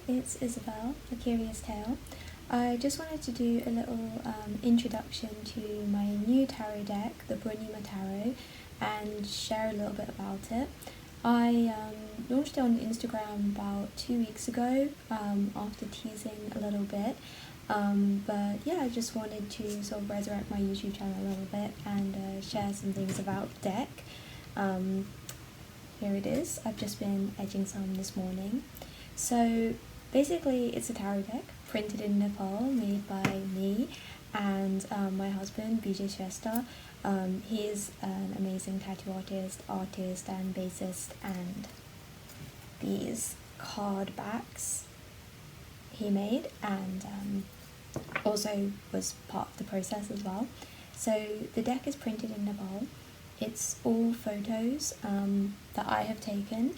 it's Isabel, A Curious Tale. I just wanted to do a little introduction to my new tarot deck, the Purnima Tarot, and share a little bit about it. I launched it on Instagram about 2 weeks ago after teasing a little bit. But yeah, I just wanted to sort of resurrect my YouTube channel a little bit and share some things about the deck. Here it is. I've just been edging some this morning. So basically it's a tarot deck printed in Nepal, made by me and my husband Vijay Shrestha. He's an amazing tattoo artist and bassist, and these card backs he made and also was part of the process as well. So the deck is printed in Nepal. It's all photos that I have taken.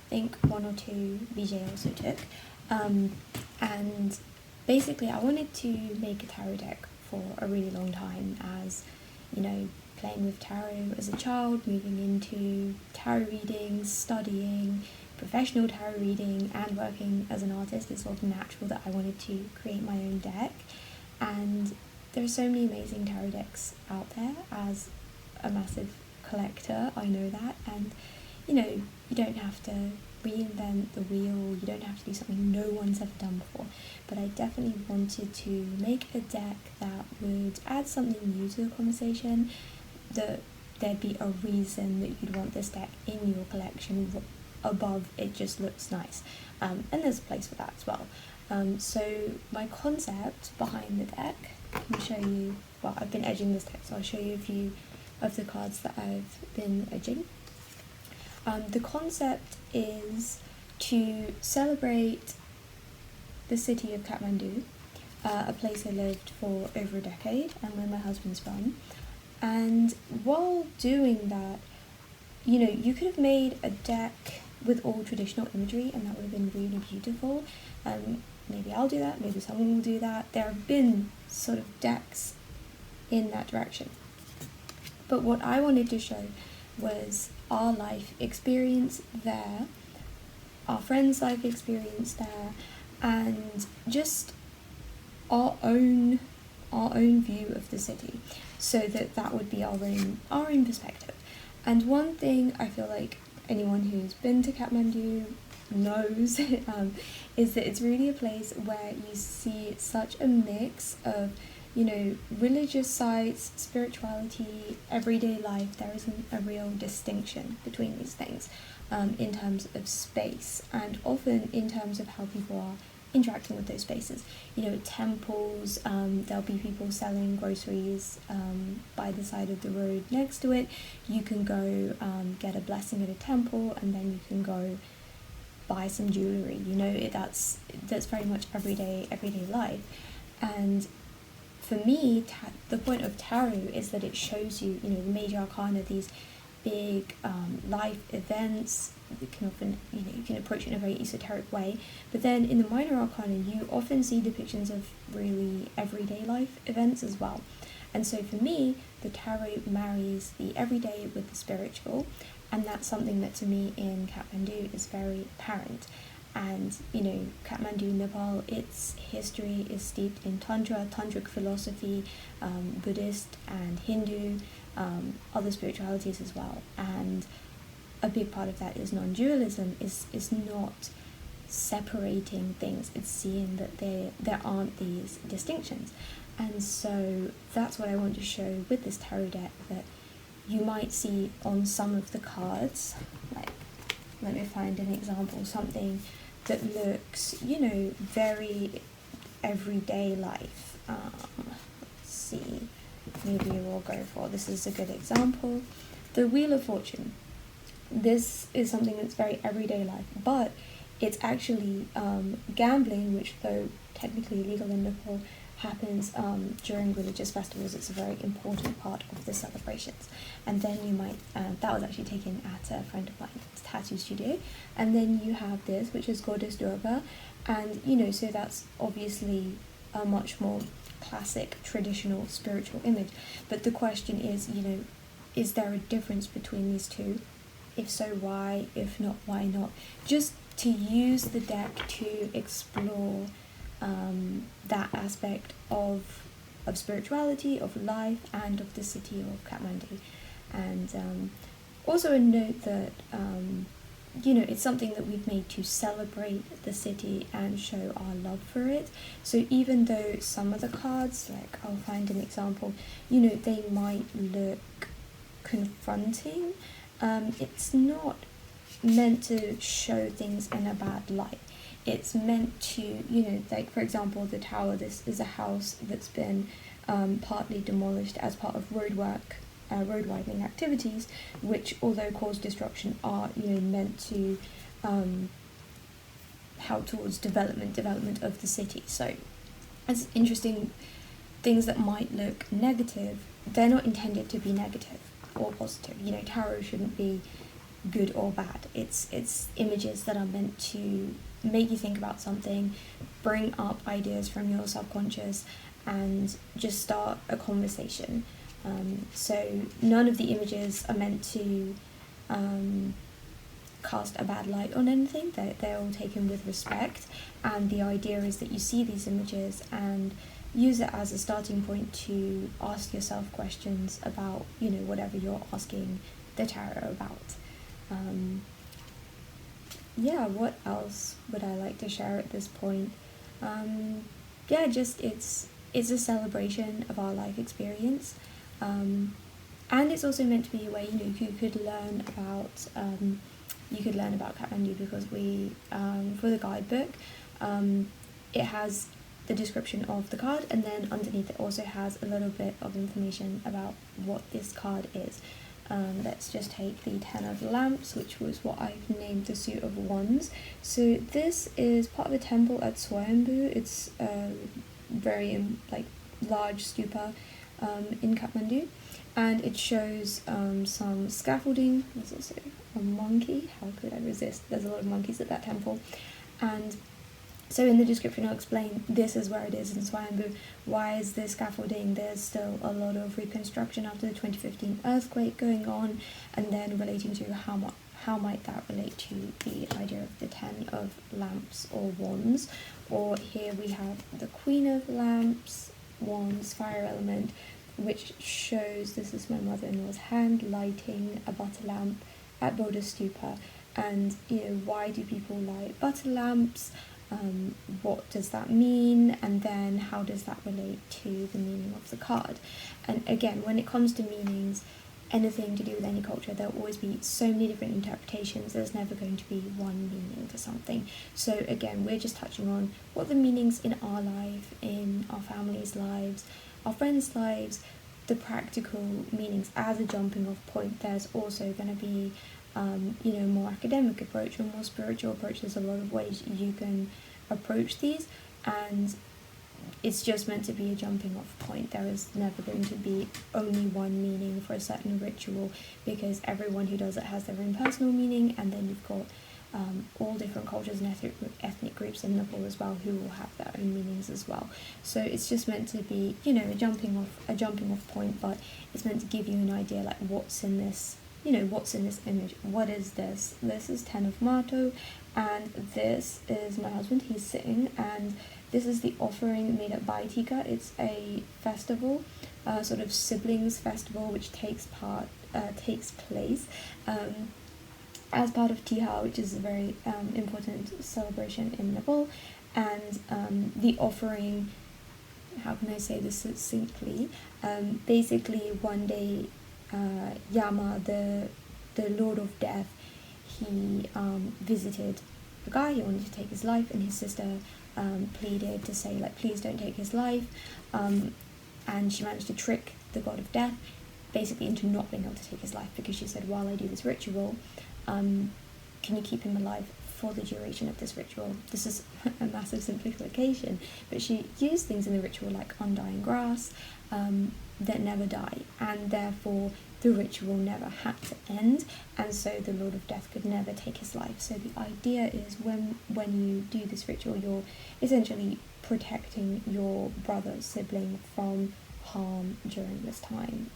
I think one or two Vijay also took. And basically I wanted to make a tarot deck for a really long time, as you know, playing with tarot as a child, moving into tarot readings, studying professional tarot reading and working as an artist, it's sort of natural that I wanted to create my own deck. And there are so many amazing tarot decks out there. As a massive collector, I know that, and you know, you don't have to reinvent the wheel, you don't have to do something no one's ever done before, but I definitely wanted to make a deck that would add something new to the conversation, that there'd be a reason that you'd want this deck in your collection above it just looks nice, and there's a place for that as well. So my concept behind the deck, I can show you, well, I've been edging this deck, so I'll show you a few of the cards that I've been edging. The concept is to celebrate the city of Kathmandu, a place I lived for over a decade and where my husband's from. And while doing that, you know, you could have made a deck with all traditional imagery and that would have been really beautiful. Maybe I'll do that, maybe someone will do that. There have been sort of decks in that direction. But what I wanted to show was our life experience there, our friends' life experience there, and just our own view of the city, so that would be our own perspective. And one thing I feel like anyone who's been to Kathmandu knows is that it's really a place where you see such a mix of, you know, religious sites, spirituality, everyday life. There isn't a real distinction between these things in terms of space, and often in terms of how people are interacting with those spaces. You know, temples, there'll be people selling groceries by the side of the road next to it. You can go get a blessing at a temple, and then you can go buy some jewellery. You know, that's very much everyday life. And for me, the point of tarot is that it shows you, you know, the major arcana, these big life events. You can often, you know, you can approach it in a very esoteric way, but then in the minor arcana you often see depictions of really everyday life events as well. And so for me, the tarot marries the everyday with the spiritual, and that's something that to me in Kathmandu is very apparent. And you know, Kathmandu, Nepal, its history is steeped in tantric philosophy, Buddhist and Hindu, other spiritualities as well. And a big part of that is non-dualism, is not separating things, it's seeing that there aren't these distinctions. And so that's what I want to show with this tarot deck, that you might see on some of the cards, like, let me find an example, something that looks, you know, very everyday life. Let's see, maybe we'll go for, this is a good example, the Wheel of Fortune. This is something that's very everyday life, but it's actually gambling, which though technically illegal in Nepal, happens during religious festivals. It's a very important part of the celebrations. And then you might, that was actually taken at a friend of mine's tattoo studio. And then you have this, which is Goddess Durga, and you know, so that's obviously a much more classic, traditional, spiritual image. But the question is, you know, is there a difference between these two? If so, why? If not, why not? Just to use the deck to explore that aspect of spirituality, of life, and of the city of Kathmandu. And also a note that it's something that we've made to celebrate the city and show our love for it. So even though some of the cards, like I'll find an example, they might look confronting, it's not meant to show things in a bad light. It's meant to, like for example, the tower, this is a house that's been partly demolished as part of road widening activities, which, although cause destruction, are meant to help towards development of the city. So it's interesting. Things that might look negative, they're not intended to be negative or positive. Tarot shouldn't be good or bad. It's images that are meant to make you think about something, bring up ideas from your subconscious, and just start a conversation. So none of the images are meant to cast a bad light on anything. They're all taken with respect, and the idea is that you see these images and use it as a starting point to ask yourself questions about whatever you're asking the tarot about. What else would I like to share at this point? Just it's a celebration of our life experience, and it's also meant to be a way you could learn about Kathmandu, because we for the guidebook it has the description of the card, and then underneath it also has a little bit of information about what this card is. Let's just take the 10 of Lamps, which was what I've named the Suit of Wands. So this is part of a temple at Swayambhu. It's a very large stupa in Kathmandu, and it shows some scaffolding. There's also a monkey. How could I resist? There's a lot of monkeys at that temple. And so in the description I'll explain this is where it is in Swayambhu. Why is there scaffolding? There's still a lot of reconstruction after the 2015 earthquake going on, and then relating to how might that relate to the idea of the 10 of Lamps or Wands. Or here we have the Queen of Lamps, Wands, Fire element, which shows, this is my mother-in-law's hand lighting a butter lamp at Bodha Stupa. And why do people light butter lamps? What does that mean, and then how does that relate to the meaning of the card? And again, when it comes to meanings, anything to do with any culture, there'll always be so many different interpretations. There's never going to be one meaning for something. So again, we're just touching on what the meanings in our life, in our families' lives, our friends' lives, the practical meanings as a jumping off point. There's also going to be more academic approach or more spiritual approach. There's a lot of ways you can approach these, and it's just meant to be a jumping off point. There is never going to be only one meaning for a certain ritual, because everyone who does it has their own personal meaning, and then you've got all different cultures and ethnic groups in Nepal as well who will have their own meanings as well. So it's just meant to be a jumping off point, but it's meant to give you an idea like what's in this image. What is this? This is 10 of Mato, and this is my husband. He's sitting, and this is the offering made at Baitika. It's a festival, sort of siblings festival, which takes place as part of Tihar, which is a very important celebration in Nepal. And the offering, how can I say this succinctly? Basically, one day, Yama, the Lord of Death, he visited a guy. He wanted to take his life, and his sister pleaded to say, please don't take his life. And she managed to trick the god of death basically into not being able to take his life, because she said, while I do this ritual, can you keep him alive for the duration of this ritual? This is a massive simplification, but she used things in the ritual like undying grass that never die, and therefore the ritual never had to end, and so the Lord of Death could never take his life. So the idea is when you do this ritual, you're essentially protecting your brother, sibling from harm during this time.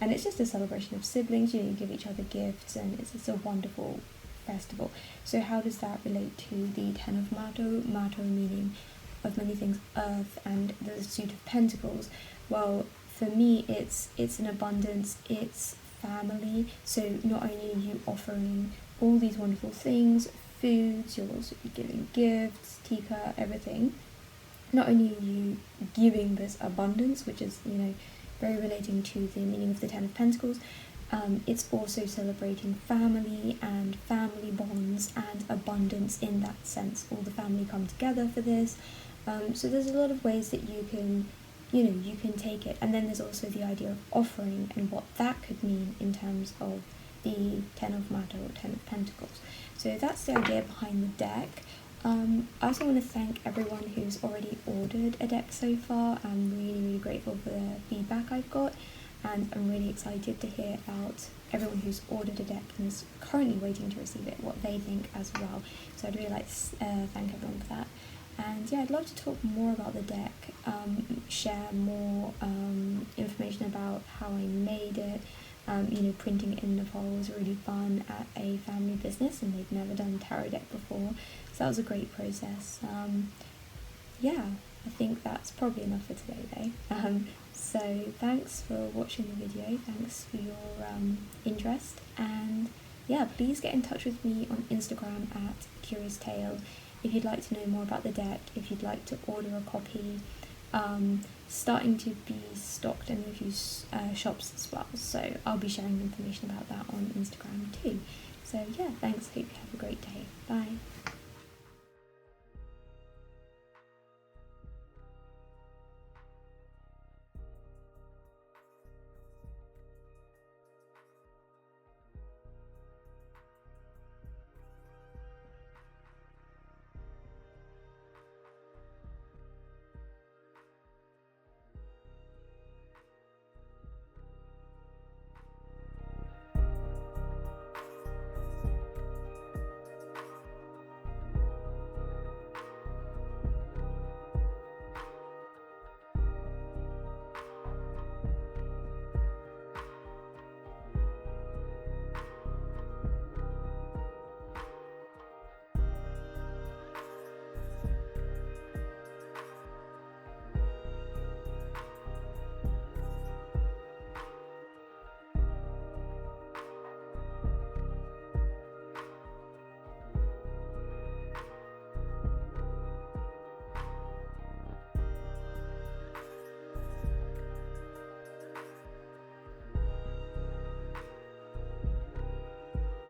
And it's just a celebration of siblings. You give each other gifts, and it's a wonderful festival. So how does that relate to the Ten of Mato meaning of many things, earth, and the suit of pentacles? Well, for me, it's an abundance, it's family. So not only are you offering all these wonderful things, foods, you'll also be giving gifts, tika, everything. Not only are you giving this abundance, which is, very relating to the meaning of the Ten of Pentacles, it's also celebrating family and family bonds and abundance in that sense. All the family come together for this. So there's a lot of ways that you can take it. And then there's also the idea of offering and what that could mean in terms of the Ten of Matter or Ten of Pentacles. So that's the idea behind the deck. I also want to thank everyone who's already ordered a deck so far. I'm really, really grateful for the feedback I've got, and I'm really excited to hear about everyone who's ordered a deck and is currently waiting to receive it, what they think as well. So I'd really like to thank everyone for that. And yeah, I'd love to talk more about the deck, share more information about how I made it. Printing it in Nepal was really fun at a family business, and they've never done tarot deck before, so that was a great process. Yeah, I think that's probably enough for today though. So thanks for watching the video, thanks for your interest, and yeah, please get in touch with me on Instagram at Curious Tale if you'd like to know more about the deck, if you'd like to order a copy. Starting to be stocked in a few shops as well, so I'll be sharing information about that on Instagram too. So yeah, thanks, hope you have a great day. Bye.